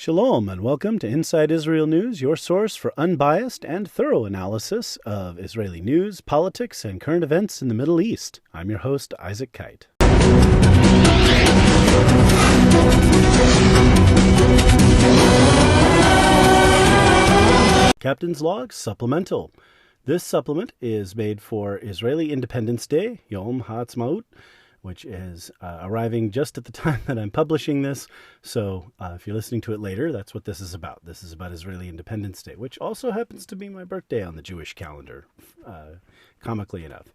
Shalom and welcome to Inside Israel News, your source for unbiased and thorough analysis of Israeli news, politics, and current events in the Middle East. I'm your host, Isaac Kight. Captain's Log Supplemental. This supplement is made for Israeli Independence Day, Yom HaAtzmaut, which is arriving just at the time that I'm publishing this. So if you're listening to it later, that's what this is about. This is about Israeli Independence Day, which also happens to be my birthday on the Jewish calendar, comically enough.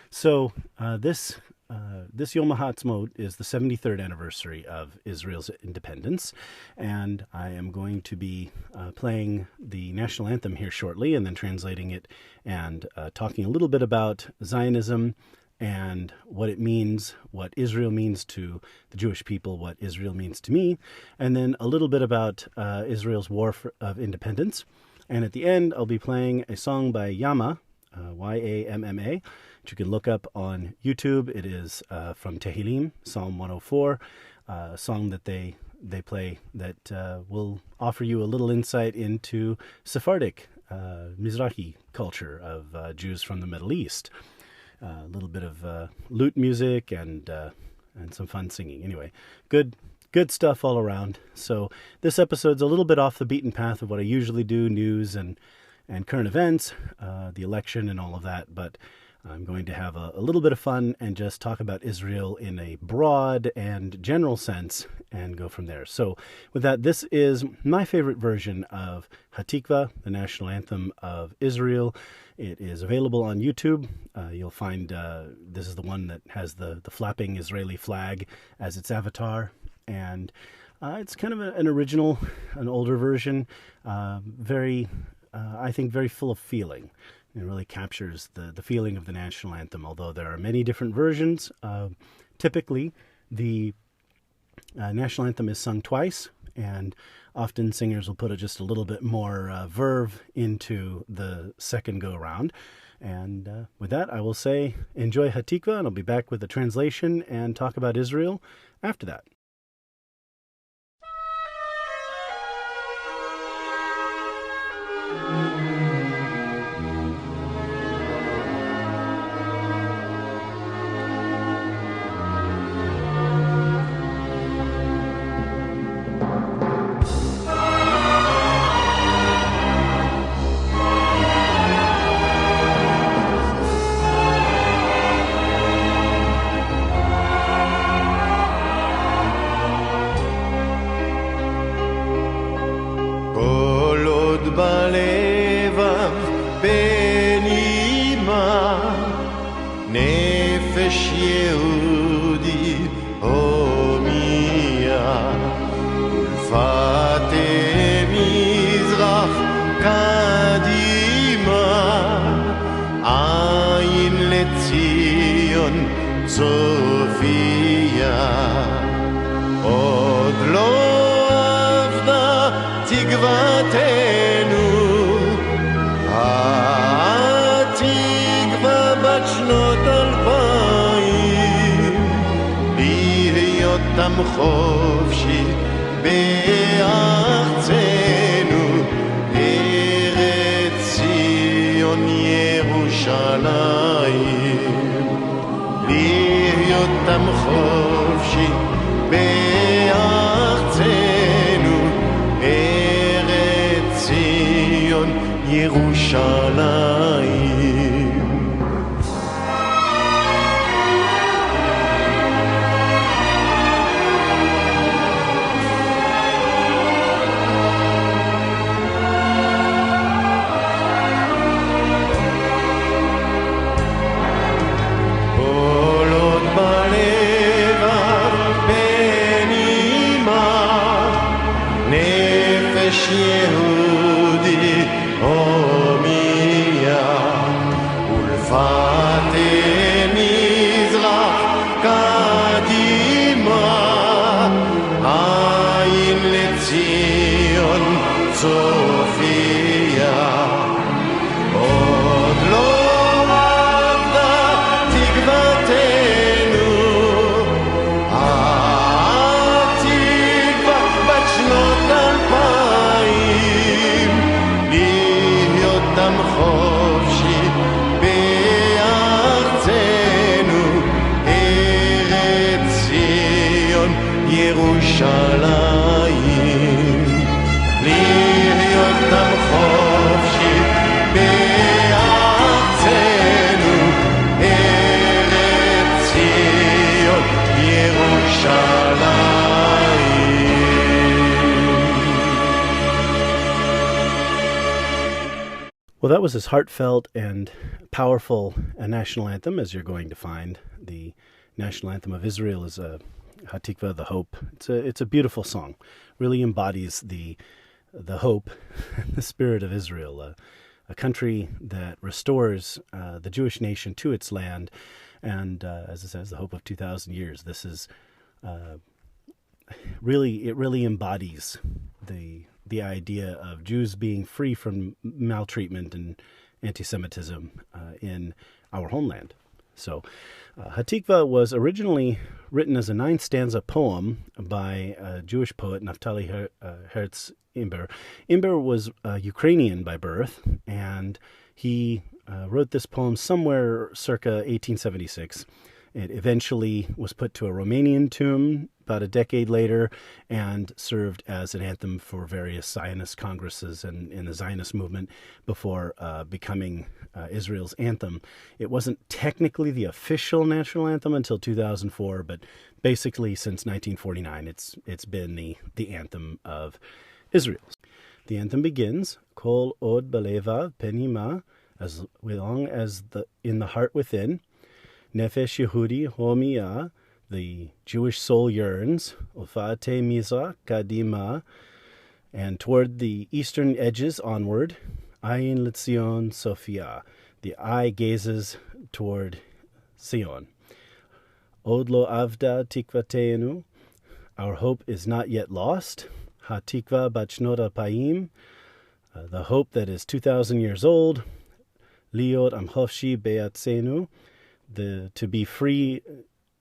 So this Yom HaAtzmaut is the 73rd anniversary of Israel's independence, and I am going to be playing the national anthem here shortly and then translating it and talking a little bit about Zionism and what it means, what Israel means to the Jewish people, what Israel means to me, and then a little bit about Israel's war of independence. And at the end, I'll be playing a song by Yamma, Y-A-M-M-A, which you can look up on YouTube. It is from Tehillim, Psalm 104, a song that they play that will offer you a little insight into Sephardic, Mizrahi culture of Jews from the Middle East. A little bit of lute music and some fun singing. Anyway, good stuff all around. So this episode's a little bit off the beaten path of what I usually do, news and current events, the election and all of that. But I'm going to have a little bit of fun and just talk about Israel in a broad and general sense and go from there. So with that, this is my favorite version of Hatikva, the national anthem of Israel. It is available on YouTube. You'll find this is the one that has the flapping Israeli flag as its avatar. And it's kind of an original, an older version, I think very full of feeling. It really captures the feeling of the national anthem, although there are many different versions. Typically, the national anthem is sung twice, and often singers will put just a little bit more verve into the second go-around. And with that, I will say enjoy Hatikva, and I'll be back with a translation and talk about Israel after that. בלבב בנימה נפש יהודי הומיה ולפתי מזרח קדימה עין לציון צופיה עוד לא עבדה תקוותנו התקווה בת שנות 2000 להיות עם חופשי בארצנו ארץ ציון ירושלים להיות עם חופשי בארצנו ארץ ציון ירושלים כל עוד בלבב בנימה נפש יהודי הומיה ולפתי מזרח קדימה עין לציון צופיה עוד לא עבדה תקוותנו התקווה בת שנות 2000 Well, that was as heartfelt and powerful a national anthem as you're going to find. The national anthem of Israel is a Hatikva, the hope. It's a beautiful song. Really embodies the hope, the spirit of Israel, a country that restores the Jewish nation to its land, and as it says, the hope of 2,000 years. This is really embodies the idea of Jews being free from maltreatment and anti-Semitism in our homeland. So Hatikva was originally written as a 9-stanza poem by a Jewish poet, Naftali Herz Imber. Imber was Ukrainian by birth, and he wrote this poem somewhere circa 1876. It eventually was put to a Romanian tune about a decade later and served as an anthem for various Zionist congresses and in the Zionist movement before becoming Israel's anthem. It wasn't technically the official national anthem until 2004, but basically since 1949 it's been the anthem of Israel. The anthem begins, Kol od balevav penima, as long as in the heart within, Nefesh Yehudi Homiyah, the Jewish soul yearns, Ufate Mizrach Kadima, and toward the eastern edges onward, Ayin L'Tzion Sophia, the eye gazes toward Zion. Od lo avda tikvateinu, our hope is not yet lost. Hatikva bachnot alpayim, the hope that is 2,000 years old. Liot amchofshi beatzenu, to be free,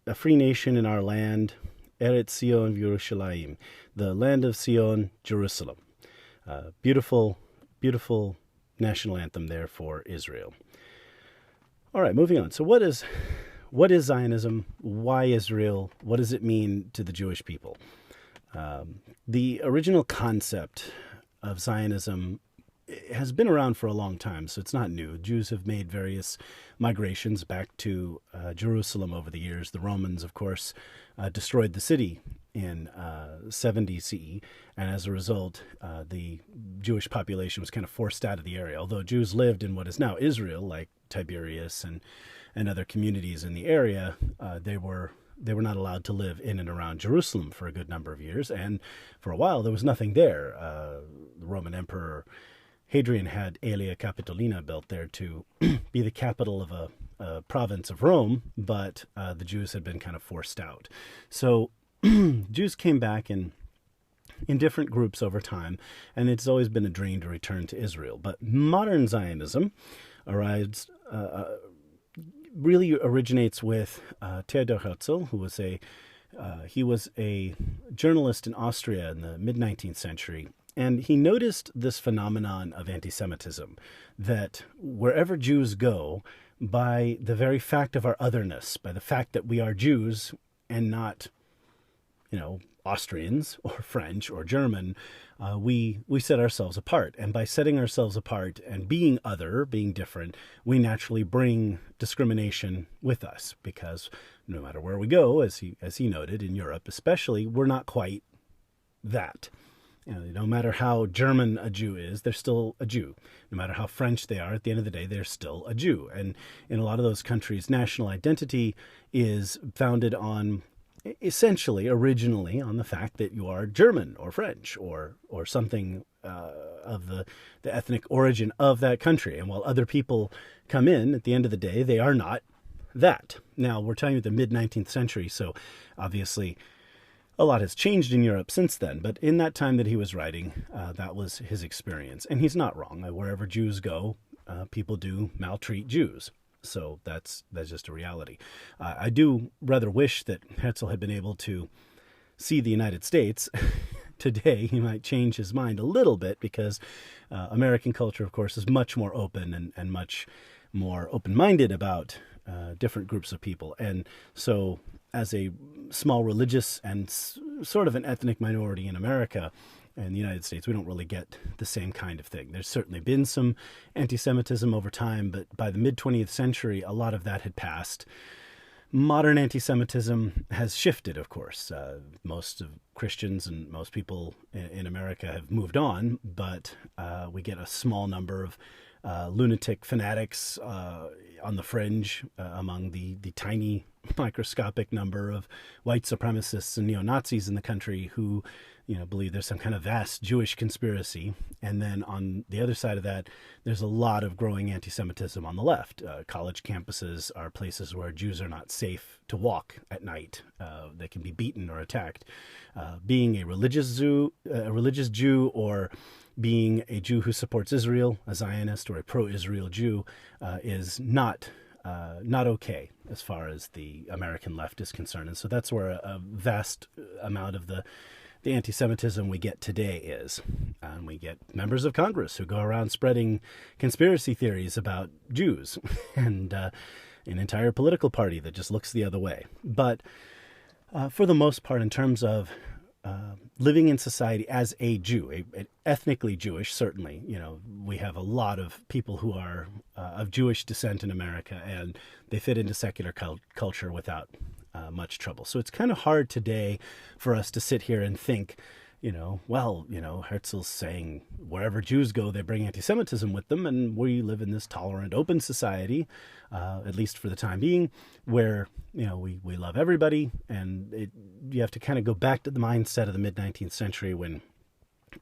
a free nation in our land. Eretz Sion Yerushalayim, the land of Sion, Jerusalem. Beautiful, beautiful national anthem there for Israel. All right, moving on. So what is Zionism? Why Israel? What does it mean to the Jewish people? The original concept of Zionism has been around for a long time, so it's not new. Jews have made various migrations back to Jerusalem over the years. The Romans, of course, destroyed the city in 70 CE, and as a result, the Jewish population was kind of forced out of the area. Although Jews lived in what is now Israel, like Tiberias and other communities in the area, they were not allowed to live in and around Jerusalem for a good number of years, and for a while there was nothing there. The Roman Emperor Hadrian had Aelia Capitolina built there to be the capital of a province of Rome, but the Jews had been kind of forced out. So Jews came back in different groups over time, and it's always been a dream to return to Israel. But modern Zionism really originates with Theodor Herzl, who was he was a journalist in Austria in the mid-19th century. And he noticed this phenomenon of anti-Semitism, that wherever Jews go, by the very fact of our otherness, by the fact that we are Jews and not, Austrians or French or German, we set ourselves apart. And by setting ourselves apart and being other, being different, we naturally bring discrimination with us, because no matter where we go, as he noted, in Europe especially, we're not quite that. No matter how German a Jew is, they're still a Jew. No matter how French they are, at the end of the day, they're still a Jew. And in a lot of those countries, national identity is founded on, essentially, originally, on the fact that you are German or French or something of the ethnic origin of that country. And while other people come in, at the end of the day, they are not that. Now, we're talking about the mid-19th century, so obviously a lot has changed in Europe since then, but in that time that he was writing, that was his experience. And he's not wrong. Wherever Jews go, people do maltreat Jews. So that's just a reality. I do rather wish that Herzl had been able to see the United States today. He might change his mind a little bit, because American culture, of course, is much more open and much more open-minded about different groups of people. And so as a small religious and sort of an ethnic minority in America and the United States, we don't really get the same kind of thing. There's certainly been some anti-Semitism over time, but by the mid-20th century, a lot of that had passed. Modern anti-Semitism has shifted, of course. Most of Christians and most people in America have moved on, but we get a small number of lunatic fanatics on the fringe among the tiny microscopic number of white supremacists and neo-Nazis in the country who, believe there's some kind of vast Jewish conspiracy. And then on the other side of that, there's a lot of growing anti-Semitism on the left. College campuses are places where Jews are not safe to walk at night. They can be beaten or attacked. Being a religious Jew, or being a Jew who supports Israel, a Zionist or a pro-Israel Jew, is not okay as far as the American left is concerned. And so that's where a vast amount of the anti-Semitism we get today is. And we get members of Congress who go around spreading conspiracy theories about Jews and an entire political party that just looks the other way. But for the most part, in terms of living in society as a Jew, ethnically Jewish, certainly, we have a lot of people who are of Jewish descent in America, and they fit into secular culture without much trouble. So it's kind of hard today for us to sit here and think, Herzl's saying wherever Jews go, they bring anti-Semitism with them, and we live in this tolerant, open society, at least for the time being, where, we love everybody, and you have to kind of go back to the mindset of the mid-19th century when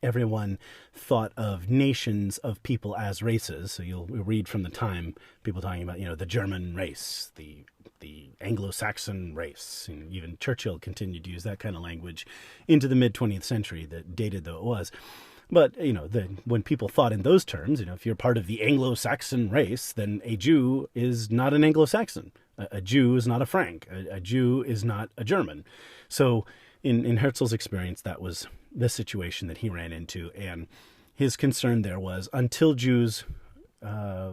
everyone thought of nations of people as races. So you'll read from the time people talking about, the German race, the Anglo-Saxon race. And even Churchill continued to use that kind of language into the mid-20th century, that dated though it was. But, when people thought in those terms, if you're part of the Anglo-Saxon race, then a Jew is not an Anglo-Saxon. A Jew is not a Frank. A Jew is not a German. So in Herzl's experience, that was the situation that he ran into. And his concern there was, until Jews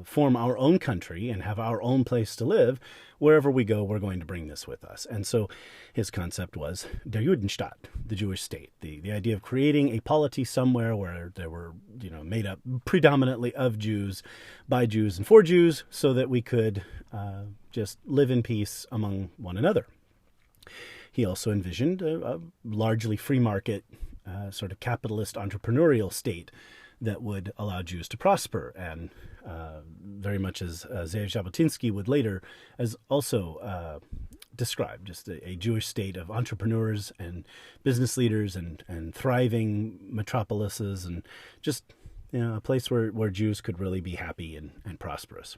form our own country and have our own place to live, wherever we go, we're going to bring this with us. And so his concept was der Judenstaat, the Jewish state, the idea of creating a polity somewhere where there were, made up predominantly of Jews, by Jews, and for Jews, so that we could just live in peace among one another. He also envisioned a largely free market, sort of capitalist entrepreneurial state that would allow Jews to prosper, and very much as Zev Jabotinsky would later as also describe, just a Jewish state of entrepreneurs and business leaders and thriving metropolises, and just a place where Jews could really be happy and prosperous.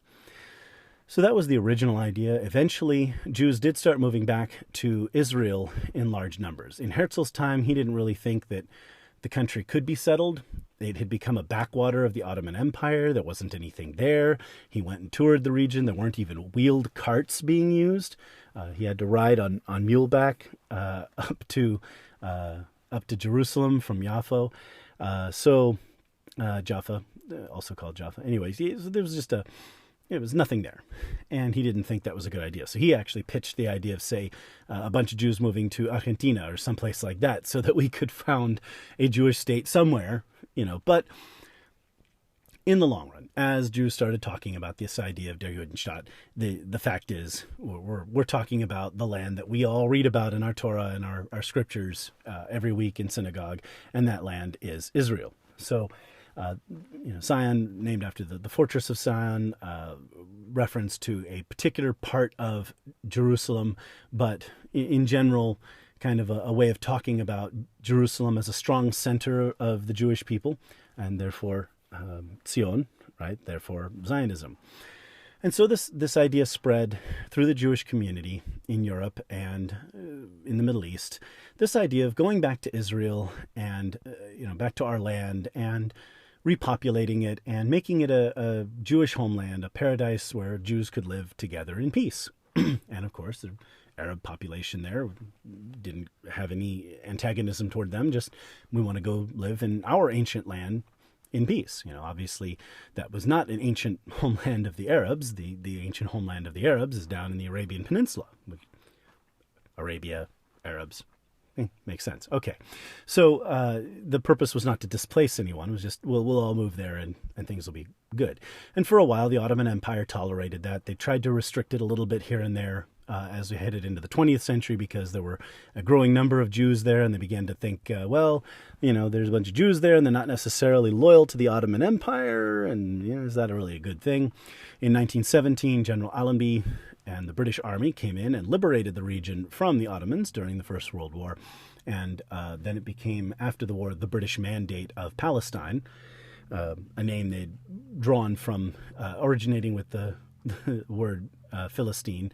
So that was the original idea. Eventually, Jews did start moving back to Israel in large numbers. In Herzl's time, he didn't really think that the country could be settled. It had become a backwater of the Ottoman Empire. There wasn't anything there. He went and toured the region. There weren't even wheeled carts being used. He had to ride on muleback up to Jerusalem from Jaffa. Jaffa, also called Jaffa. Anyways, there was just it was nothing there. And he didn't think that was a good idea. So he actually pitched the idea of, say, a bunch of Jews moving to Argentina or someplace like that, so that we could found a Jewish state somewhere, But in the long run, as Jews started talking about this idea of der Judenstaat, the fact is we're talking about the land that we all read about in our Torah and our scriptures every week in synagogue, and that land is Israel. So Zion, named after the fortress of Zion, reference to a particular part of Jerusalem, but in general, kind of a way of talking about Jerusalem as a strong center of the Jewish people, and therefore Zion, right? Therefore Zionism. And so this idea spread through the Jewish community in Europe and in the Middle East. This idea of going back to Israel and back to our land and repopulating it and making it a Jewish homeland, a paradise where Jews could live together in peace. And of course, the Arab population there didn't have any antagonism toward them. Just, we want to go live in our ancient land in peace. Obviously, that was not an ancient homeland of the Arabs. The ancient homeland of the Arabs is down in the Arabian Peninsula. Arabia, Arabs. Makes sense. Okay. So the purpose was not to displace anyone. It was just, we'll all move there and things will be good. And for a while, the Ottoman Empire tolerated that. They tried to restrict it a little bit here and there, as we headed into the 20th century, because there were a growing number of Jews there, and they began to think, well, there's a bunch of Jews there, and they're not necessarily loyal to the Ottoman Empire, and is that really a good thing? In 1917, General Allenby and the British Army came in and liberated the region from the Ottomans during the First World War, and then it became, after the war, the British Mandate of Palestine, a name they'd drawn from, originating with the word Philistine,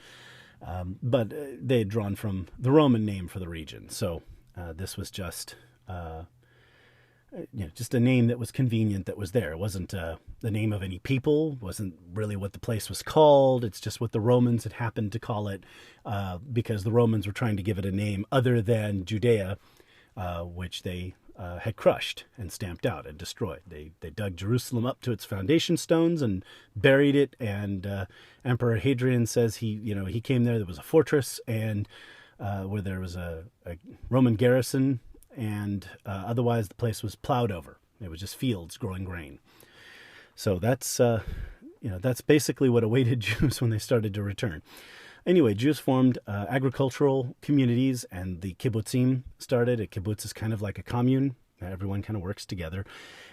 but they had drawn from the Roman name for the region. So this was just just a name that was convenient, that was there. It wasn't the name of any people, wasn't really what the place was called. It's just what the Romans had happened to call it, because the Romans were trying to give it a name other than Judea, which they had crushed and stamped out and destroyed. They dug Jerusalem up to its foundation stones and buried it. And Emperor Hadrian says he came there. There was a fortress and where there was a Roman garrison, and otherwise the place was plowed over. It was just fields growing grain. So that's basically what awaited Jews when they started to return. Anyway, Jews formed agricultural communities, and the kibbutzim started. A kibbutz is kind of like a commune. Everyone kind of works together.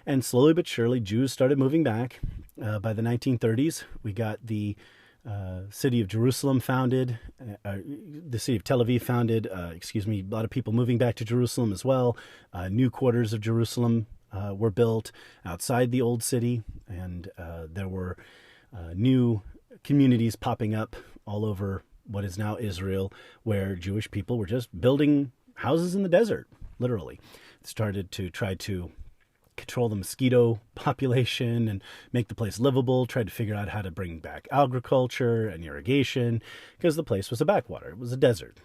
And slowly but surely, Jews started moving back. By the 1930s, we got the city of Jerusalem founded, the city of Tel Aviv founded, a lot of people moving back to Jerusalem as well. New quarters of Jerusalem were built outside the old city, and there were new communities popping up all over what is now Israel, where Jewish people were just building houses in the desert, literally. Started to try to control the mosquito population and make the place livable, tried to figure out how to bring back agriculture and irrigation, because the place was a backwater. It was a desert.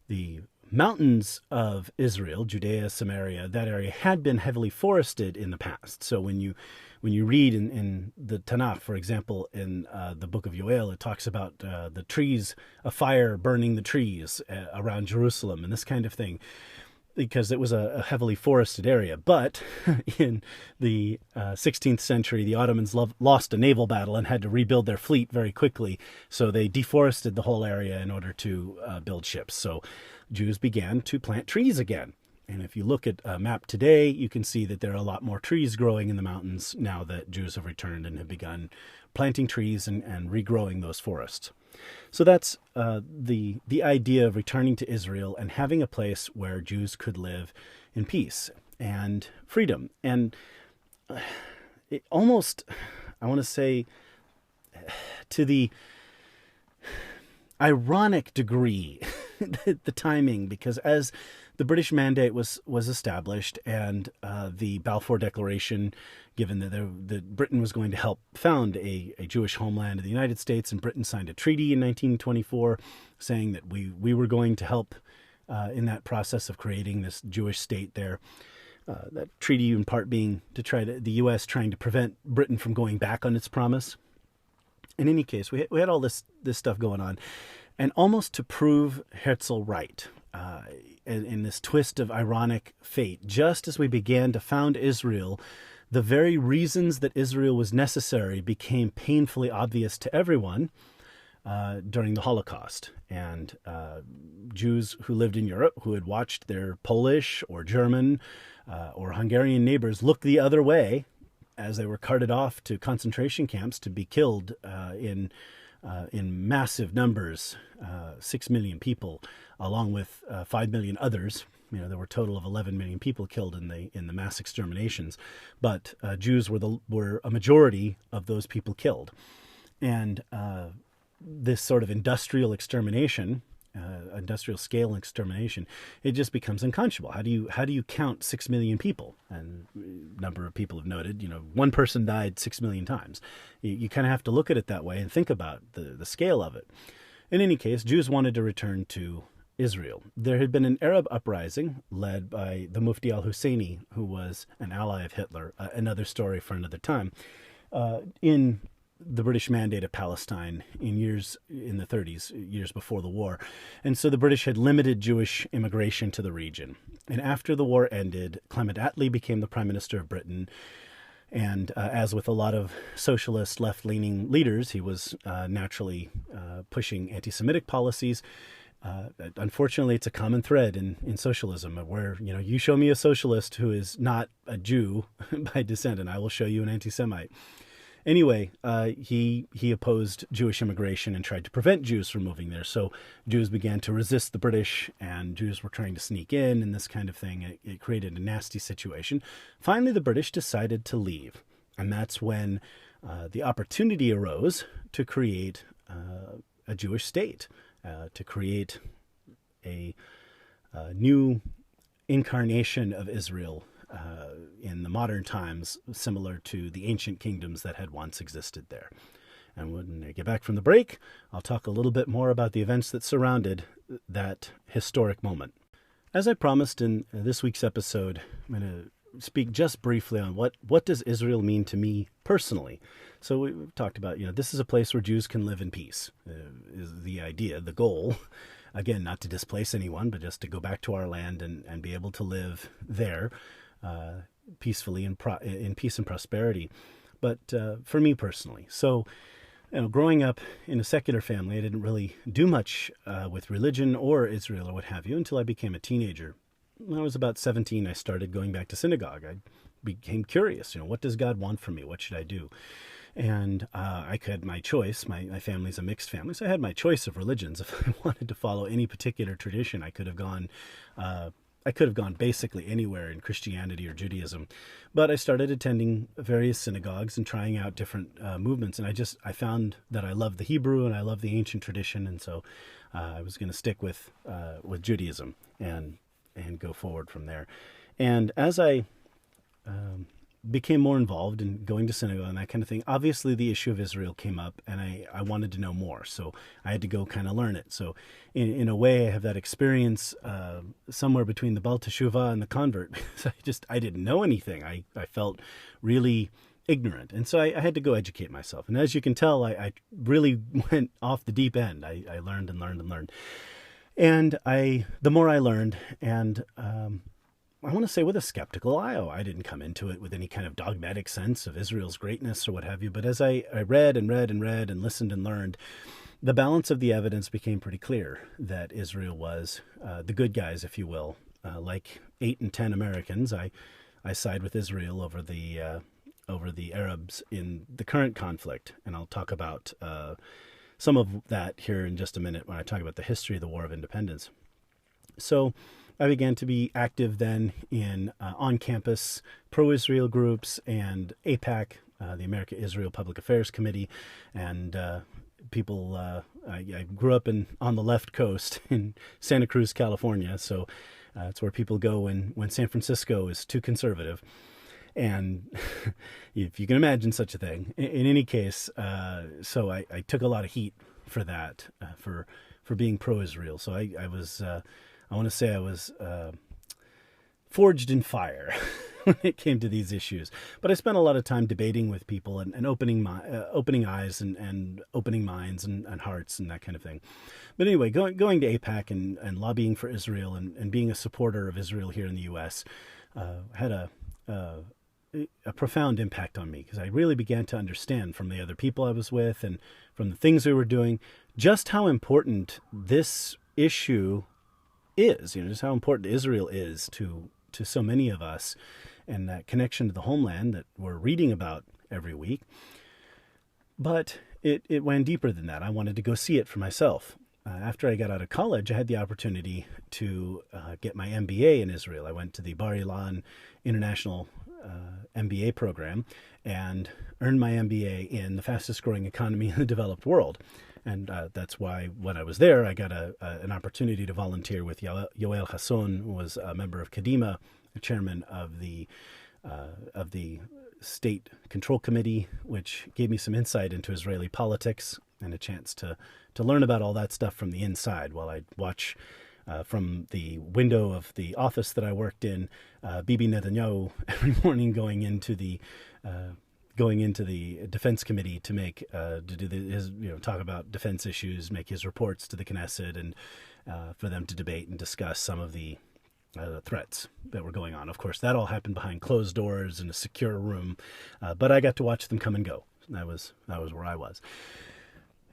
The mountains of Israel, Judea, Samaria, that area had been heavily forested in the past. So when you read in the Tanakh, for example, in the book of Yoel, it talks about the trees, a fire burning the trees around Jerusalem and this kind of thing, because it was a heavily forested area. But in the 16th century, the Ottomans lost a naval battle and had to rebuild their fleet very quickly. So they deforested the whole area in order to build ships. So Jews began to plant trees again. And if you look at a map today, you can see that there are a lot more trees growing in the mountains now that Jews have returned and have begun planting trees and regrowing those forests. So that's the idea of returning to Israel and having a place where Jews could live in peace and freedom. And it almost, I want to say, to the ironic degree, the timing, because as the British Mandate was established, and the Balfour Declaration, given that Britain was going to help found a Jewish homeland in the United States, and Britain signed a treaty in 1924 saying that we were going to help in that process of creating this Jewish state there. That treaty in part being the U.S. trying to prevent Britain from going back on its promise. In any case, we had all this stuff going on. And almost to prove Herzl right, in this twist of ironic fate, just as we began to found Israel, the very reasons that Israel was necessary became painfully obvious to everyone during the Holocaust. And Jews who lived in Europe, who had watched their Polish or German or Hungarian neighbors look the other way as they were carted off to concentration camps to be killed in massive numbers, 6 million people, along with 5 million others. There were a total of 11 million people killed in the mass exterminations, but Jews were a majority of those people killed. And this sort of industrial extermination, industrial scale extermination, it just becomes unconscionable. How do you count 6 million people? And a number of people have noted, one person died 6 million times. You kind of have to look at it that way and think about the scale of it. In any case, Jews wanted to return to Israel. There had been an Arab uprising led by the Mufti al-Husseini, who was an ally of Hitler, another story for another time, in the British Mandate of Palestine in the 30s, years before the war. And so the British had limited Jewish immigration to the region. And after the war ended, Clement Attlee became the Prime Minister of Britain. And as with a lot of socialist left-leaning leaders, he was naturally pushing anti-Semitic policies. Unfortunately, it's a common thread in socialism where, you show me a socialist who is not a Jew by descent, and I will show you an anti-Semite. Anyway, he opposed Jewish immigration and tried to prevent Jews from moving there. So Jews began to resist the British, and Jews were trying to sneak in and this kind of thing. It created a nasty situation. Finally, the British decided to leave. And that's when the opportunity arose to create a Jewish state, to create a new incarnation of Israel in the modern times, similar to the ancient kingdoms that had once existed there. And when I get back from the break, I'll talk a little bit more about the events that surrounded that historic moment. As I promised in this week's episode, I'm going to speak just briefly on what does Israel mean to me personally. So we've talked about, this is a place where Jews can live in peace, is the idea, the goal. Again, not to displace anyone, but just to go back to our land and be able to live there peacefully in peace and prosperity. But for me personally, so growing up in a secular family, I didn't really do much with religion or Israel or what have you until I became a teenager. When I was about 17, I started going back to synagogue. I became curious, what does God want from me? What should I do? And I had my choice. My family's a mixed family, so I had my choice of religions. If I wanted to follow any particular tradition, I could have gone basically anywhere in Christianity or Judaism. But I started attending various synagogues and trying out different movements. And I found that I loved the Hebrew and I loved the ancient tradition. And so I was going to stick with Judaism and go forward from there. And as I became more involved in going to synagogue and that kind of thing, obviously the issue of Israel came up, and I wanted to know more. So I had to go kind of learn it. So in a way, I have that experience somewhere between the Baal Teshuvah and the convert, because I didn't know anything. I felt really ignorant. And so I had to go educate myself. And as you can tell, I really went off the deep end. I learned and learned and learned. And the more I learned, and I want to say with a skeptical eye. I didn't come into it with any kind of dogmatic sense of Israel's greatness or what have you. But as I read and read and read and listened and learned, the balance of the evidence became pretty clear that Israel was the good guys, if you will. Like 8 in 10 Americans, I side with Israel over the Arabs in the current conflict. And I'll talk about some of that here in just a minute when I talk about the history of the War of Independence. So I began to be active then in on-campus pro-Israel groups and APAC, the America-Israel Public Affairs Committee, and people. I grew up on the left coast in Santa Cruz, California, so it's where people go when San Francisco is too conservative. And if you can imagine such a thing, in any case, so I took a lot of heat for that, for being pro-Israel. So I was. I want to say I was forged in fire when it came to these issues. But I spent a lot of time debating with people and opening eyes and opening minds and hearts and that kind of thing. But anyway, going to AIPAC and lobbying for Israel and being a supporter of Israel here in the U.S. Had a profound impact on me, because I really began to understand from the other people I was with and from the things we were doing just how important this issue is, just how important Israel is to so many of us, and that connection to the homeland that we're reading about every week. But it went deeper than that. I wanted to go see it for myself. After I got out of college, I had the opportunity to get my MBA in Israel. I went to the Bar Ilan International MBA program and earned my MBA in the fastest growing economy in the developed world. And that's why when I was there, I got an opportunity to volunteer with Yoel Hasson, who was a member of Kadima, the chairman of the State Control Committee, which gave me some insight into Israeli politics and a chance to learn about all that stuff from the inside while I'd watch from the window of the office that I worked in, Bibi Netanyahu every morning going into the defense committee to make talk about defense issues, make his reports to the Knesset, and for them to debate and discuss some of the threats that were going on. Of course, that all happened behind closed doors in a secure room, but I got to watch them come and go. That was where I was.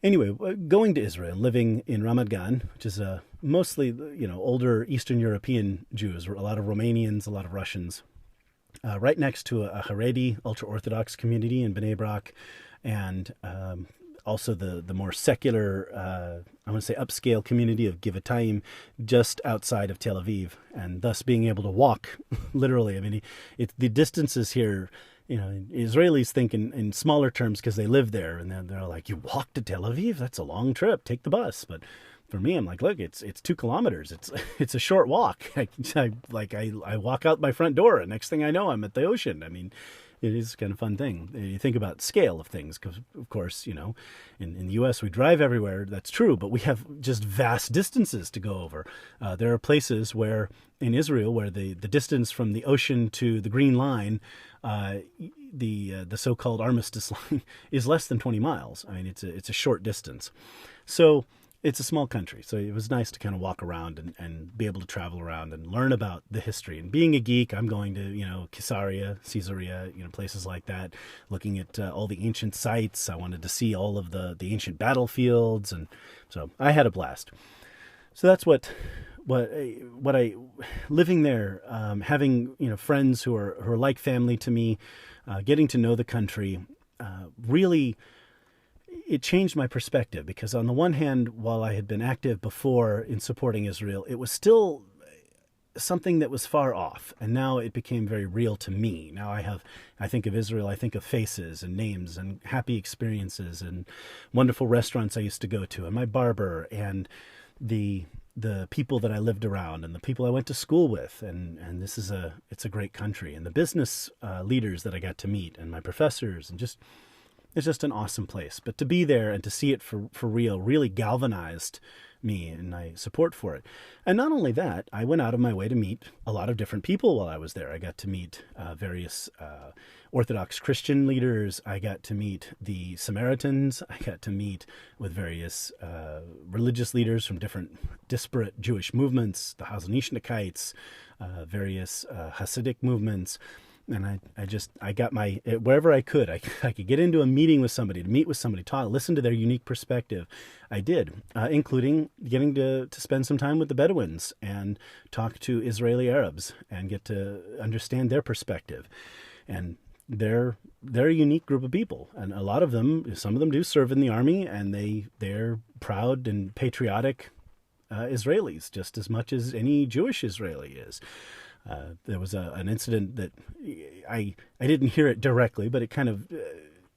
Anyway, going to Israel, living in Ramat Gan, which is mostly older Eastern European Jews, a lot of Romanians, a lot of Russians, right next to a Haredi ultra-Orthodox community in Bnei Brak, and also the more secular, I want to say upscale community of Givatayim just outside of Tel Aviv, and thus being able to walk, literally. I mean, the distances here, Israelis think in smaller terms because they live there, and they're like, you walk to Tel Aviv? That's a long trip. Take the bus. But for me, I'm like, look, it's 2 kilometers. It's a short walk. I walk out my front door, and next thing I know, I'm at the ocean. I mean, it is kind of fun thing. You think about scale of things, because, of course, in the U.S. we drive everywhere. That's true, but we have just vast distances to go over. There are places where, in Israel, where the distance from the ocean to the Green Line, the so-called Armistice Line, is less than 20 miles. I mean, it's a short distance. So it's a small country, so it was nice to kind of walk around and be able to travel around and learn about the history. And being a geek, I'm going to, Caesarea, places like that, looking at all the ancient sites. I wanted to see all of the ancient battlefields, and so I had a blast. So that's what I living there, having friends who are like family to me, getting to know the country, really. It changed my perspective, because on the one hand, while I had been active before in supporting Israel, it was still something that was far off. And now it became very real to me. Now I think of Israel, I think of faces and names and happy experiences and wonderful restaurants I used to go to, and my barber, and the people that I lived around, and the people I went to school with. And it's a great country. And the business leaders that I got to meet, and my professors, and it's just an awesome place. But to be there and to see it for real really galvanized me and my support for it. And not only that, I went out of my way to meet a lot of different people while I was there. I got to meet various Orthodox Christian leaders. I got to meet the Samaritans. I got to meet with various religious leaders from different disparate Jewish movements, the Mensch-Kites, various Hasidic movements. And I got wherever I could get into a meeting with somebody, to meet with somebody, talk, listen to their unique perspective. I did, including getting to spend some time with the Bedouins and talk to Israeli Arabs and get to understand their perspective. And they're a unique group of people. And a lot of them, some of them do serve in the army, and they're proud and patriotic Israelis, just as much as any Jewish Israeli is. There was an incident that I didn't hear it directly, but it kind of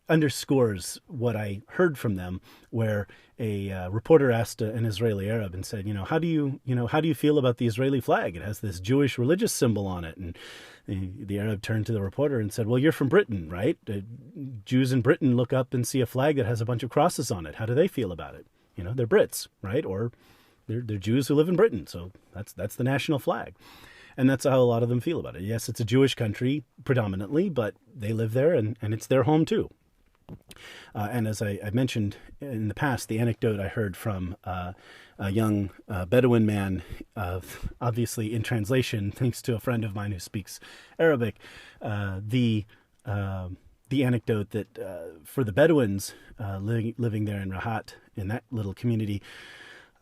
underscores what I heard from them, where a reporter asked an Israeli Arab and said, how do you feel about the Israeli flag? It has this Jewish religious symbol on it. And the Arab turned to the reporter and said, well, you're from Britain, right? Jews in Britain look up and see a flag that has a bunch of crosses on it. How do they feel about it? They're Brits, right? Or they're Jews who live in Britain. So that's the national flag. And that's how a lot of them feel about it. Yes, it's a Jewish country predominantly, but they live there, and it's their home too. And as I mentioned in the past, the anecdote I heard from a young Bedouin man, obviously in translation, thanks to a friend of mine who speaks Arabic, the anecdote that for the Bedouins living there in Rahat, in that little community,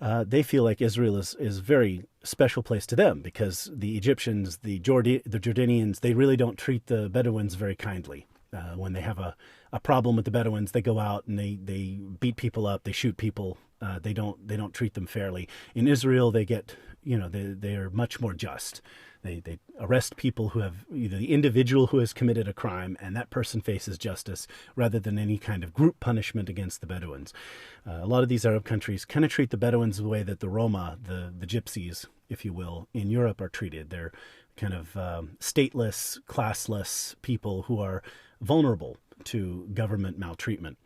they feel like Israel is a very special place to them, because the Egyptians, the Jordanians, they really don't treat the Bedouins very kindly. When they have a problem with the Bedouins, they go out and they beat people up, they shoot people. They don't treat them fairly. In Israel, they get they are much more just. They arrest people who have either the individual who has committed a crime, and that person faces justice, rather than any kind of group punishment against the Bedouins. A lot of these Arab countries kind of treat the Bedouins the way that the Roma, the gypsies, if you will, in Europe are treated. They're kind of stateless, classless people who are vulnerable to government maltreatment.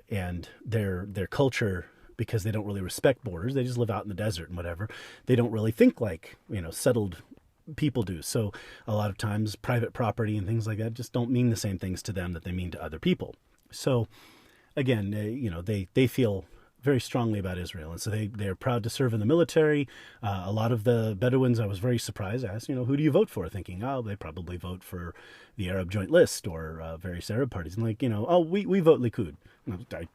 And their culture, because they don't really respect borders, they just live out in the desert and whatever, they don't really think like settled people do. So a lot of times private property and things like that just don't mean the same things to them that they mean to other people. So again, they feel very strongly about Israel. And so they're proud to serve in the military. A lot of the Bedouins, I was very surprised, asked, who do you vote for? Thinking, they probably vote for the Arab Joint List or various Arab parties. And we vote Likud.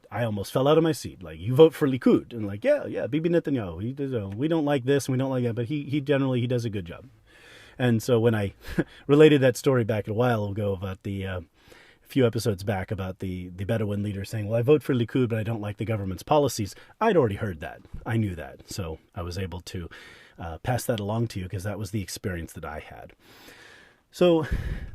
I almost fell out of my seat. Like, you vote for Likud. And yeah, Bibi Netanyahu. We don't like this and we don't like that, but he generally does a good job. And so when I related that story back a while ago about the few episodes back about the Bedouin leader saying, well, I vote for Likud, but I don't like the government's policies, I'd already heard that. I knew that. So I was able to pass that along to you because that was the experience that I had. So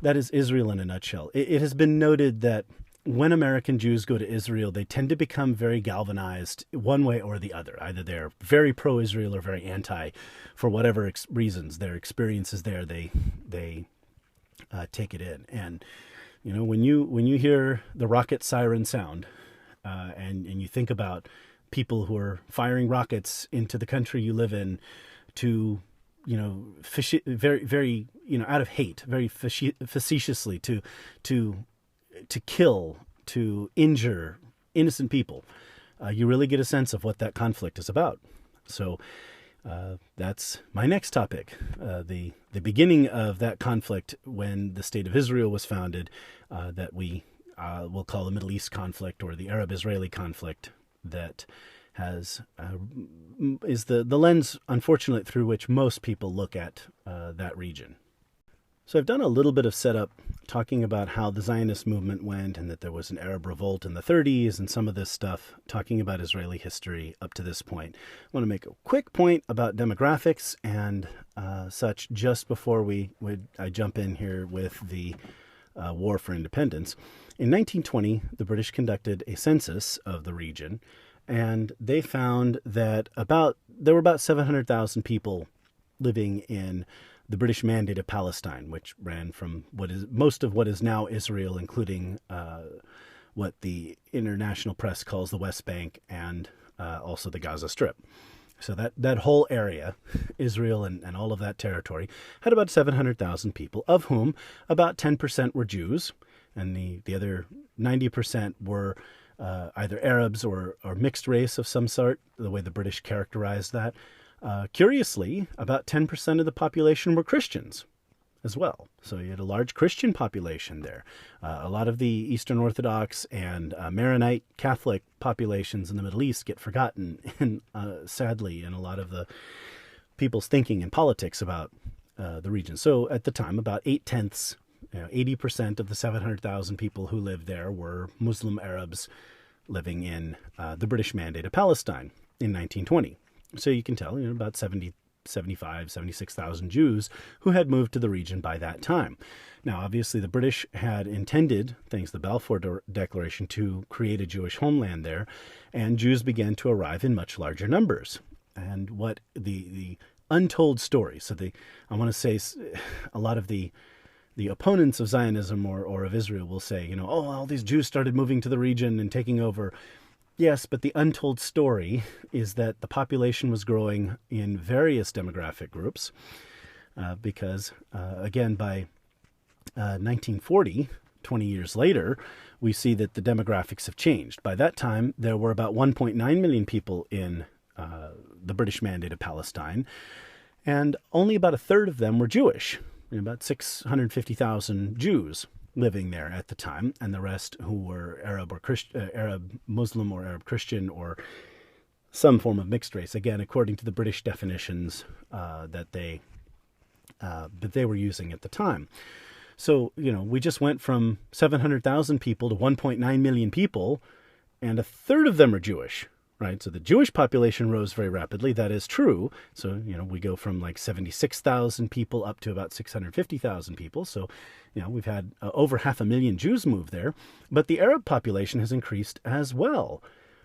that is Israel in a nutshell. It has been noted that when American Jews go to Israel, they tend to become very galvanized one way or the other. Either they're very pro-Israel or very anti, for whatever reasons. Their experiences there, they take it in. And when you hear the rocket siren sound, and you think about people who are firing rockets into the country you live in to, very, very, out of hate, very facetiously to kill, to injure innocent people, you really get a sense of what that conflict is about. So that's my next topic, the beginning of that conflict when the State of Israel was founded, that we will call the Middle East conflict or the Arab-Israeli conflict, that is the lens, unfortunately, through which most people look at that region. So I've done a little bit of setup talking about how the Zionist movement went and that there was an Arab revolt in the 30s and some of this stuff, talking about Israeli history up to this point. I want to make a quick point about demographics and such just before I jump in here with the War for Independence. In 1920, the British conducted a census of the region, and they found that there were about 700,000 people living in the British Mandate of Palestine, which ran from most of what is now Israel, including what the international press calls the West Bank and also the Gaza Strip. So that whole area, Israel and all of that territory, had about 700,000 people, of whom about 10% were Jews, and the other 90% were either Arabs or mixed race of some sort, the way the British characterized that. Curiously, about 10% of the population were Christians as well. So you had a large Christian population there. A lot of the Eastern Orthodox and Maronite Catholic populations in the Middle East get forgotten, sadly, in a lot of the people's thinking and politics about the region. So at the time, about 80% of the 700,000 people who lived there were Muslim Arabs living in the British Mandate of Palestine in 1920. So you can tell, about 76,000 Jews who had moved to the region by that time. Now, obviously, the British had intended, thanks to the Balfour Declaration, to create a Jewish homeland there, and Jews began to arrive in much larger numbers. And what the untold story, I want to say a lot of the opponents of Zionism or of Israel will say, all these Jews started moving to the region and taking over. Yes, but the untold story is that the population was growing in various demographic groups because, again, by 1940, 20 years later, we see that the demographics have changed. By that time, there were about 1.9 million people in the British Mandate of Palestine, and only about a third of them were Jewish, about 650,000 Jews living there at the time, and the rest who were Arab or Arab Muslim or Arab Christian or some form of mixed race. Again, according to the British definitions that they were using at the time. So we just went from 700,000 people to 1.9 million people, and a third of them are Jewish. Right, so the Jewish population rose very rapidly. That is true. So, we go from like 76,000 people up to about 650,000 people. So, we've had over 500,000 Jews move there. But the Arab population has increased as well,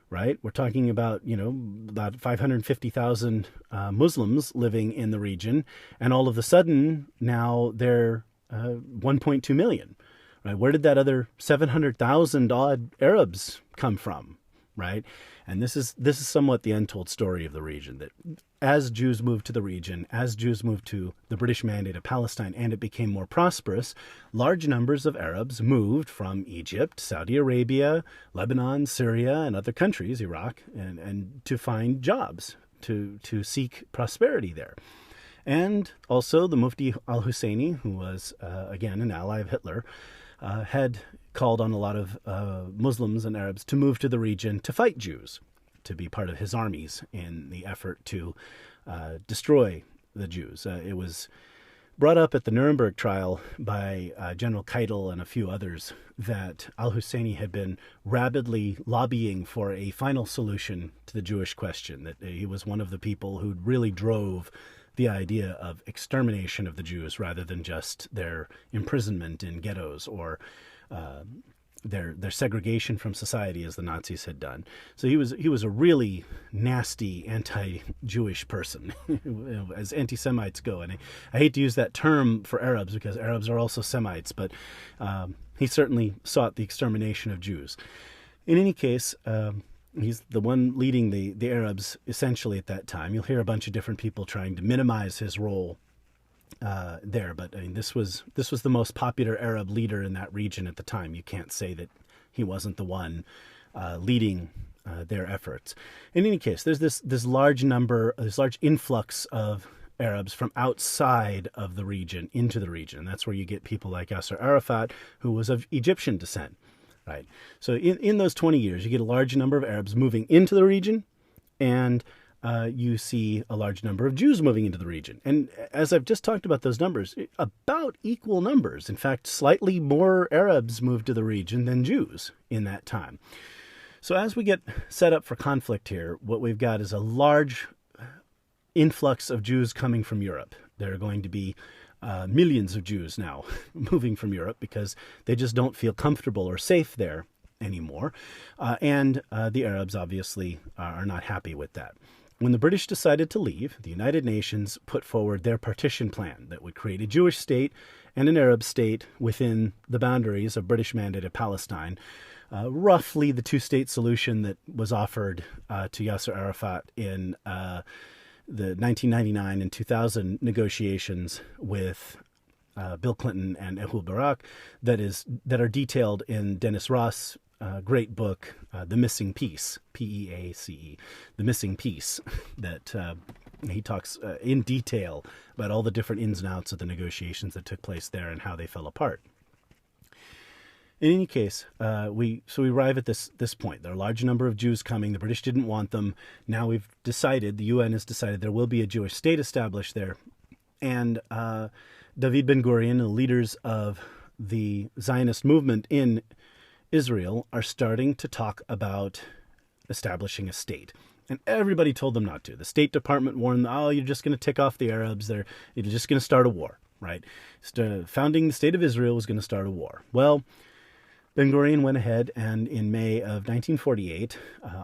right? We're talking about, about 550,000 Muslims living in the region. And all of a sudden, now they're 1.2 million. Right? Where did that other 700,000 odd Arabs come from? right? And this is somewhat the untold story of the region, that as Jews moved to the region, as Jews moved to the British Mandate of Palestine, and it became more prosperous, large numbers of Arabs moved from Egypt, Saudi Arabia, Lebanon, Syria, and other countries, Iraq, and to find jobs, to seek prosperity there. And also the Mufti al-Husseini, who was, again, an ally of Hitler, had called on a lot of Muslims and Arabs to move to the region to fight Jews, to be part of his armies in the effort to destroy the Jews. It was brought up at the Nuremberg trial by General Keitel and a few others that al-Husseini had been rabidly lobbying for a final solution to the Jewish question, that he was one of the people who really drove the idea of extermination of the Jews rather than just their imprisonment in ghettos or their segregation from society as the Nazis had done. So he was a really nasty anti-Jewish person, as anti-Semites go. And I hate to use that term for Arabs because Arabs are also Semites, but he certainly sought the extermination of Jews. In any case, he's the one leading the Arabs essentially at that time. You'll hear a bunch of different people trying to minimize his role there, but I mean, this was the most popular Arab leader in that region at the time. You can't say that he wasn't the one leading their efforts. In any case, there's this large influx of Arabs from outside of the region into the region. That's where you get people like Yasser Arafat, who was of Egyptian descent. Right. So in those 20 years, you get a large number of Arabs moving into the region, and you see a large number of Jews moving into the region. And as I've just talked about those numbers, about equal numbers. In fact, slightly more Arabs moved to the region than Jews in that time. So as we get set up for conflict here, what we've got is a large influx of Jews coming from Europe. There are going to be millions of Jews now moving from Europe because they just don't feel comfortable or safe there anymore. And the Arabs obviously are not happy with that. When the British decided to leave, the United Nations put forward their partition plan that would create a Jewish state and an Arab state within the boundaries of British Mandate of Palestine, roughly the two-state solution that was offered to Yasser Arafat in the 1999 and 2000 negotiations with Bill Clinton and Ehud Barak that are detailed in Dennis Ross' great book, The Missing Piece, P-E-A-C-E, The Missing Piece, that he talks in detail about all the different ins and outs of the negotiations that took place there and how they fell apart. In any case, we arrive at this point. There are a large number of Jews coming. The British didn't want them. Now we've decided, the UN has decided there will be a Jewish state established there. And David Ben-Gurion, the leaders of the Zionist movement in Israel, are starting to talk about establishing a state. And everybody told them not to. The State Department warned them, you're just going to tick off the Arabs. You're just going to start a war, right? Founding the State of Israel was going to start a war. Well, Ben-Gurion went ahead and in May of 1948,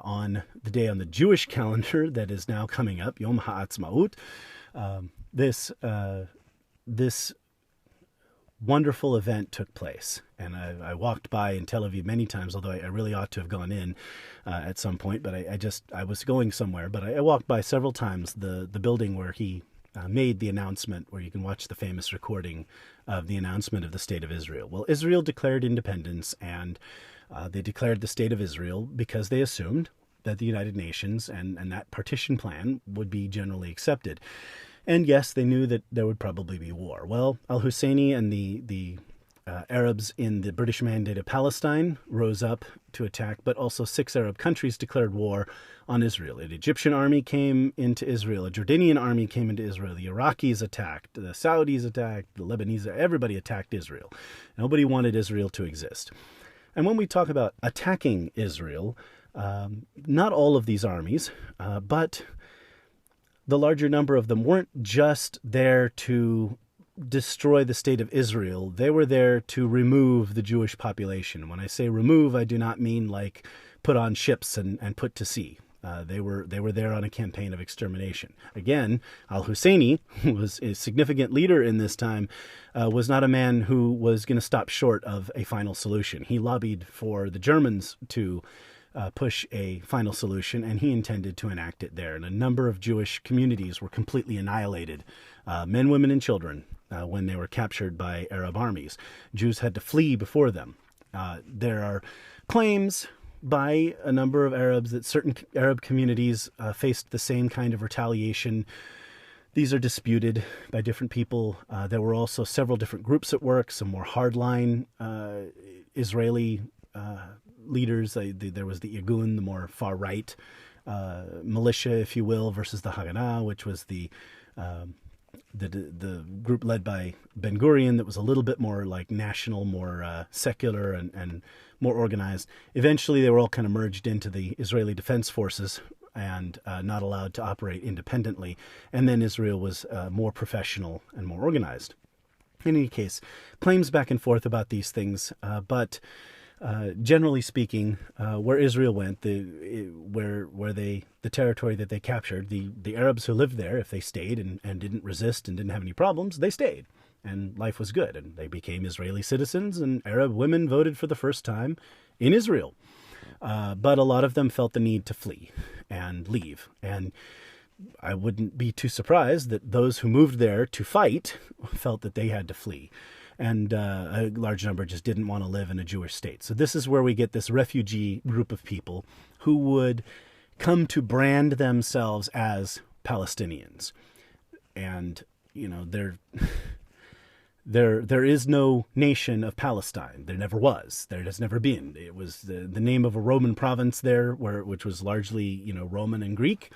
on the day on the Jewish calendar that is now coming up, Yom HaAtzmaut, this wonderful event took place. And I walked by in Tel Aviv many times, although I really ought to have gone in at some point, but I was going somewhere. But I walked by several times the building where he made the announcement, where you can watch the famous recording of the announcement of the State of Israel. Well, Israel declared independence, and they declared the State of Israel because they assumed that the United Nations and that partition plan would be generally accepted. And yes, they knew that there would probably be war. Well, al-Husseini and the Arabs in the British Mandate of Palestine rose up to attack, but also 6 Arab countries declared war on Israel. An Egyptian army came into Israel. A Jordanian army came into Israel. The Iraqis attacked. The Saudis attacked. The Lebanese, everybody attacked Israel. Nobody wanted Israel to exist. And when we talk about attacking Israel, not all of these armies, but the larger number of them weren't just there to destroy the state of Israel. They were there to remove the Jewish population. When I say remove, I do not mean like put on ships and put to sea. They were there on a campaign of extermination. Again, al-Husseini, who was a significant leader in this time, was not a man who was going to stop short of a final solution. He lobbied for the Germans to push a final solution, and he intended to enact it there. And a number of Jewish communities were completely annihilated, men, women, and children, when they were captured by Arab armies. Jews had to flee before them. There are claims by a number of Arabs that certain Arab communities faced the same kind of retaliation. These are disputed by different people. There were also several different groups at work, some more hardline Israeli leaders. There was the Irgun, the more far-right militia, if you will, versus the Haganah, which was the group led by Ben Gurion that was a little bit more like national, more secular, and more organized. Eventually, they were all kind of merged into the Israeli Defense Forces and not allowed to operate independently. And then Israel was more professional and more organized. In any case, claims back and forth about these things, but generally speaking, where Israel went, the territory that they captured, the Arabs who lived there, if they stayed and didn't resist and didn't have any problems, they stayed. And life was good, and they became Israeli citizens, and Arab women voted for the first time in Israel. But a lot of them felt the need to flee and leave. And I wouldn't be too surprised that those who moved there to fight felt that they had to flee. And a large number just didn't want to live in a Jewish state. So this is where we get this refugee group of people who would come to brand themselves as Palestinians. And, there is no nation of Palestine. There never was. There has never been. It was the name of a Roman province there, which was largely, Roman and Greek.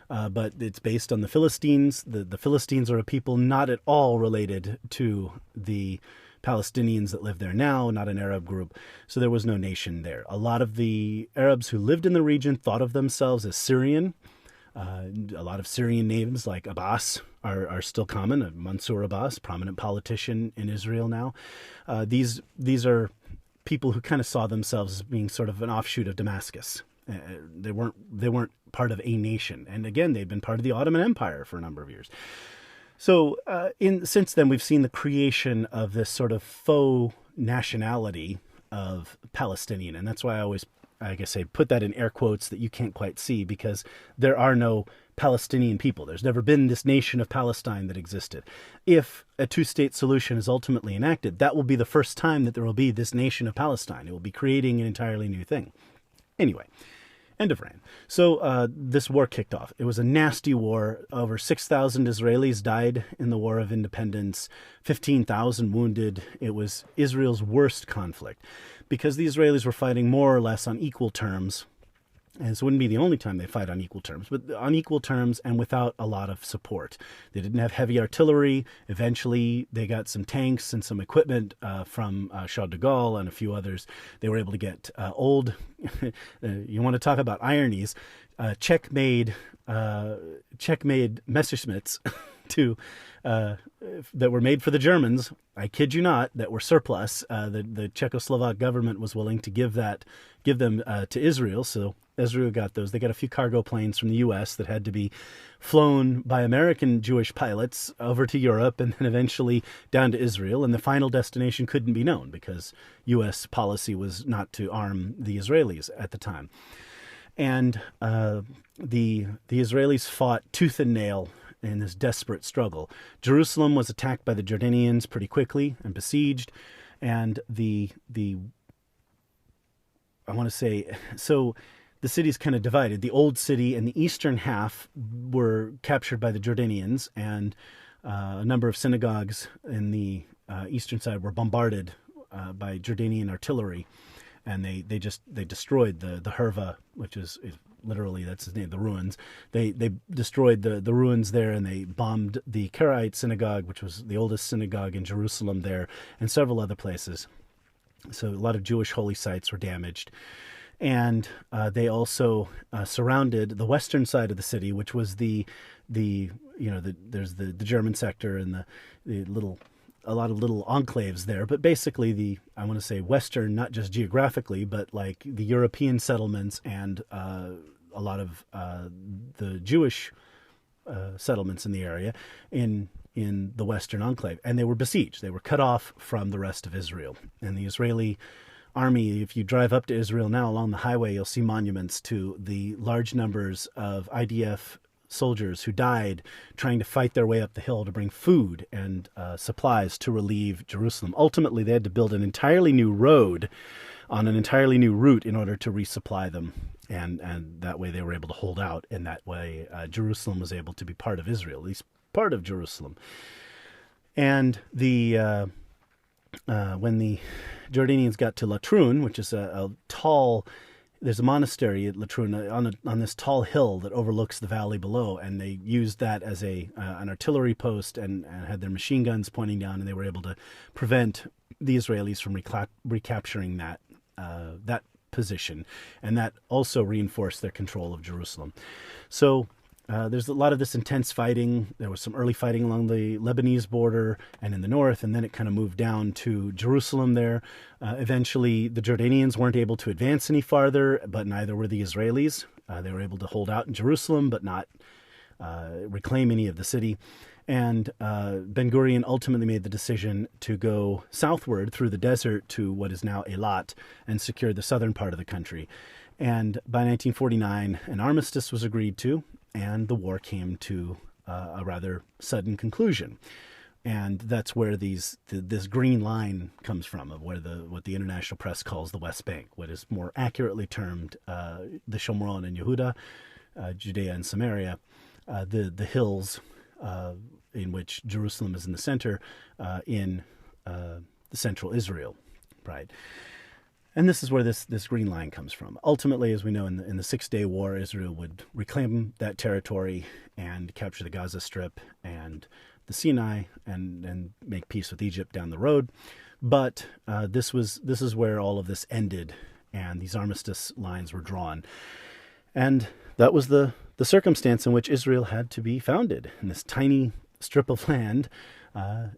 But it's based on the Philistines. The Philistines are a people not at all related to the Palestinians that live there now, not an Arab group. So there was no nation there. A lot of the Arabs who lived in the region thought of themselves as Syrian. A lot of Syrian names like Abbas are still common. Mansour Abbas, prominent politician in Israel now. These are people who kind of saw themselves as being sort of an offshoot of Damascus. They weren't part of a nation, and again, they'd been part of the Ottoman Empire for a number of years. So, since then, we've seen the creation of this sort of faux nationality of Palestinian, and that's why I guess I put that in air quotes that you can't quite see, because there are no Palestinian people. There's never been this nation of Palestine that existed. If a two-state solution is ultimately enacted, that will be the first time that there will be this nation of Palestine. It will be creating an entirely new thing. Anyway, end of rant. So this war kicked off. It was a nasty war. Over 6,000 Israelis died in the War of Independence, 15,000 wounded. It was Israel's worst conflict because the Israelis were fighting more or less on equal terms. And this wouldn't be the only time they fight on equal terms, but on equal terms and without a lot of support. They didn't have heavy artillery. Eventually, they got some tanks and some equipment from Charles de Gaulle and a few others. They were able to get old, you want to talk about ironies, Czech-made Messerschmitts that were made for the Germans. I kid you not, that were surplus. The Czechoslovak government was willing to give them to Israel. So Israel got those. They got a few cargo planes from the U.S. that had to be flown by American Jewish pilots over to Europe and then eventually down to Israel. And the final destination couldn't be known because U.S. policy was not to arm the Israelis at the time. And the Israelis fought tooth and nail in this desperate struggle. Jerusalem was attacked by the Jordanians pretty quickly and besieged. And the city's kind of divided. The old city and the eastern half were captured by the Jordanians, and a number of synagogues in the eastern side were bombarded by Jordanian artillery, and they destroyed the Herva, which is literally, that's the name, the ruins. They destroyed the ruins there, and they bombed the Karaite synagogue, which was the oldest synagogue in Jerusalem there, and several other places. So a lot of Jewish holy sites were damaged. And they also surrounded the western side of the city, which was there's the German sector and a lot of little enclaves there. But basically I want to say western, not just geographically, but like the European settlements and a lot of the Jewish settlements in the area in the western enclave. And they were besieged. They were cut off from the rest of Israel. And the Israeli army. If you drive up to Israel now along the highway, you'll see monuments to the large numbers of IDF soldiers who died trying to fight their way up the hill to bring food and supplies to relieve Jerusalem. Ultimately, they had to build an entirely new road on an entirely new route in order to resupply them. And that way they were able to hold out. And that way Jerusalem was able to be part of Israel, at least part of Jerusalem. And when the Jordanians got to Latrun, which is a tall, there's a monastery at Latrun on this tall hill that overlooks the valley below, and they used that as an artillery post and had their machine guns pointing down, and they were able to prevent the Israelis from recapturing that position, and that also reinforced their control of Jerusalem. So there's a lot of this intense fighting. There was some early fighting along the Lebanese border and in the north, and then it kind of moved down to Jerusalem there. Eventually, the Jordanians weren't able to advance any farther, but neither were the Israelis. They were able to hold out in Jerusalem, but not reclaim any of the city. And Ben-Gurion ultimately made the decision to go southward through the desert to what is now Eilat and secure the southern part of the country. And by 1949, an armistice was agreed to, and the war came to a rather sudden conclusion. And that's where this green line comes from, of what the international press calls the West Bank, what is more accurately termed the Shomron and Yehuda, Judea and Samaria, the hills in which Jerusalem is in the center, in the central Israel, right? And this is where this green line comes from. Ultimately, as we know, in the Six-Day War, Israel would reclaim that territory and capture the Gaza Strip and the Sinai and make peace with Egypt down the road. But this is where all of this ended, and these armistice lines were drawn. And that was the circumstance in which Israel had to be founded, in this tiny strip of land,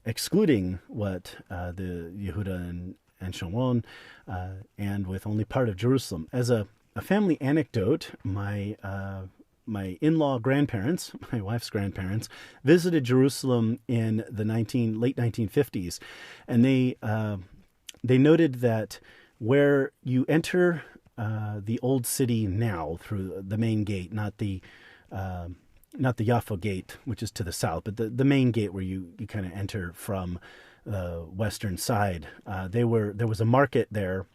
excluding what the Yehuda and Shomron, and with only part of Jerusalem. As a family anecdote, my in-law grandparents, my wife's grandparents, visited Jerusalem in the late 1950s, and they noted that where you enter the old city now through the main gate, not the Yaffo gate, which is to the south, but the main gate where you kind of enter from the western side. There was a market there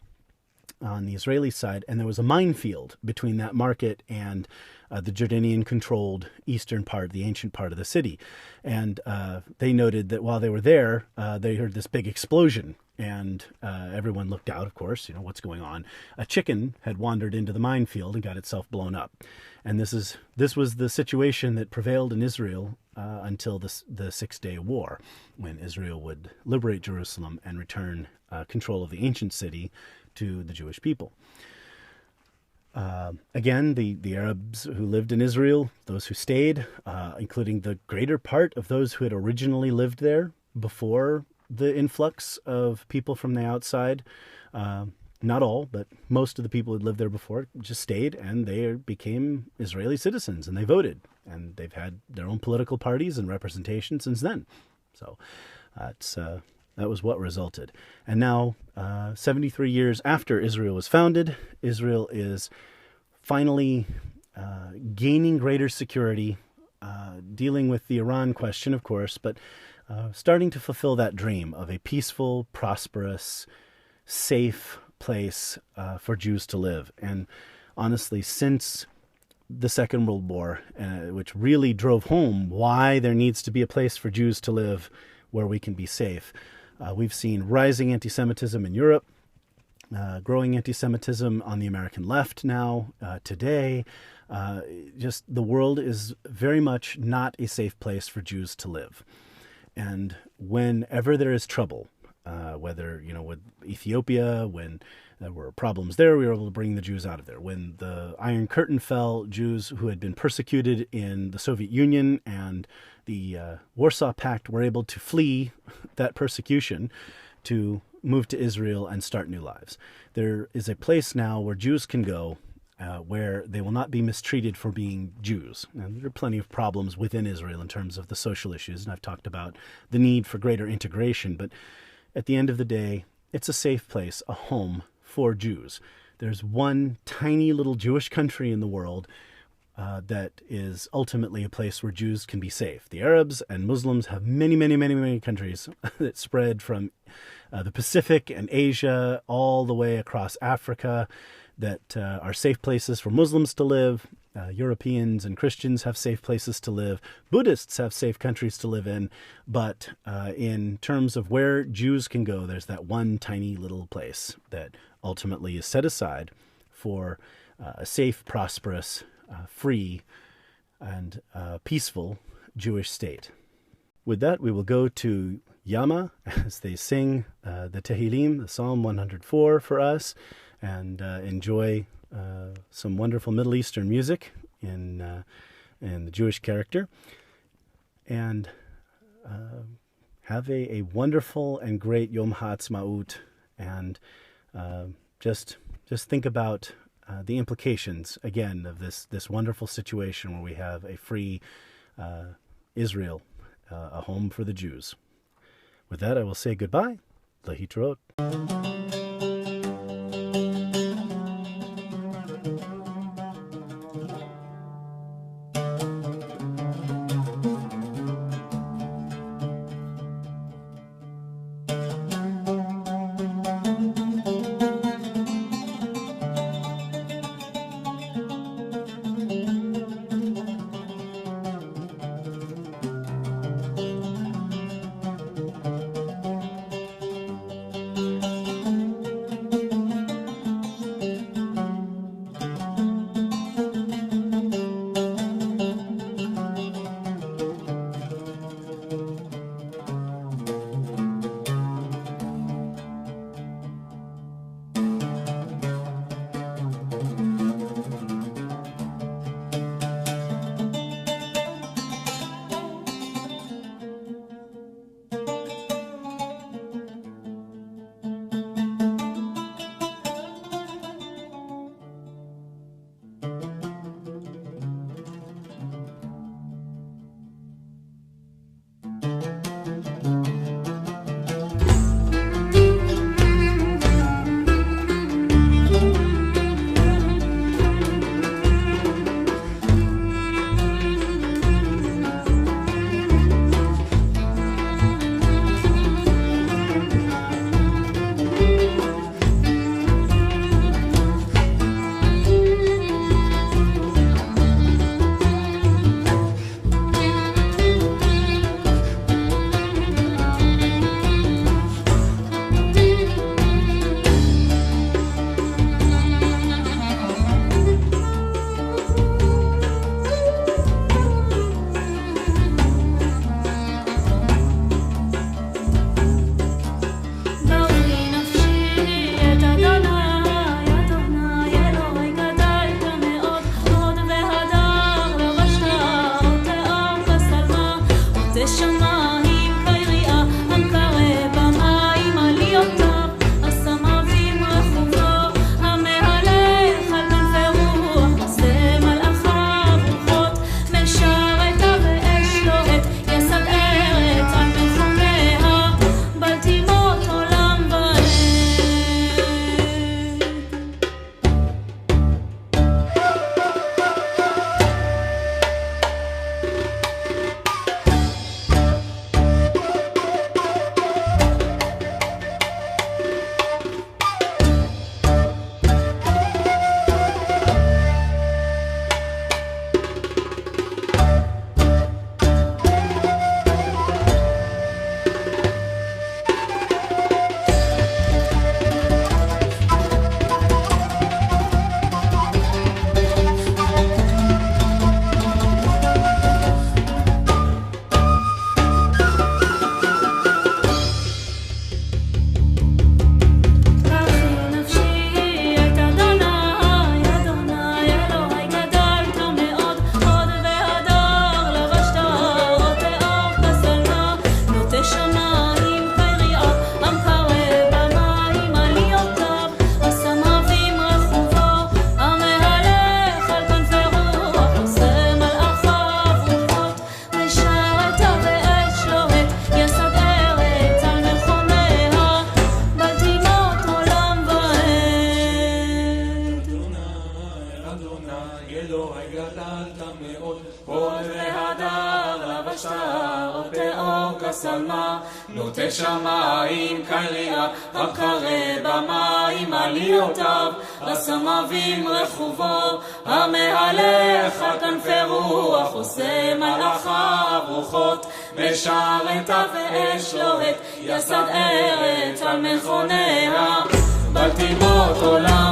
on the Israeli side, and there was a minefield between that market and the Jordanian-controlled eastern part, the ancient part of the city. And they noted that while they were there, they heard this big explosion, and everyone looked out, of course, what's going on. A chicken had wandered into the minefield and got itself blown up. And this was the situation that prevailed in Israel until the Six-Day War, when Israel would liberate Jerusalem and return control of the ancient city to the Jewish people. Again, the Arabs who lived in Israel, those who stayed, including the greater part of those who had originally lived there before the influx of people from the outside, not all, but most of the people who had lived there before just stayed, and they became Israeli citizens, and they voted, and they've had their own political parties and representation since then. So that was what resulted. And now, 73 years after Israel was founded, Israel is finally gaining greater security, dealing with the Iran question, of course, but starting to fulfill that dream of a peaceful, prosperous, safe place for Jews to live. And honestly, since the Second World War, which really drove home why there needs to be a place for Jews to live where we can be safe, we've seen rising anti-Semitism in Europe, growing anti-Semitism on the American left now, today. Just the world is very much not a safe place for Jews to live. And whenever there is trouble, whether, with Ethiopia, when there were problems there, we were able to bring the Jews out of there. When the Iron Curtain fell, Jews who had been persecuted in the Soviet Union and the Warsaw Pact were able to flee that persecution to move to Israel and start new lives. There is a place now where Jews can go where they will not be mistreated for being Jews. And there are plenty of problems within Israel in terms of the social issues, and I've talked about the need for greater integration, but at the end of the day, it's a safe place, a home for Jews. There's one tiny little Jewish country in the world that is ultimately a place where Jews can be safe. The Arabs and Muslims have many, many, many, many countries that spread from the Pacific and Asia all the way across Africa that are safe places for Muslims to live. Europeans and Christians have safe places to live. Buddhists have safe countries to live in. But in terms of where Jews can go, there's that one tiny little place that ultimately is set aside for a safe, prosperous, free, and peaceful Jewish state. With that, we will go to Yama as they sing the Tehillim, the Psalm 104 for us, and enjoy some wonderful Middle Eastern music in the Jewish character, and have a wonderful and great Yom HaAtzmaut, and just think about the implications, again, of this wonderful situation where we have a free Israel, a home for the Jews. With that, I will say goodbye. Lahitrot. גדלת מאוד, הוד והדר לבשת, תאור כסלמה, נוטה שמיים קריאה, הקרא במים עליותיו, הסמבים רכובו, המהלך על כנפי רוח, עושה מלאכיו רוחות, משרתה ואש לוהט, יסד ארץ על מכוניה, בלטימות עולם.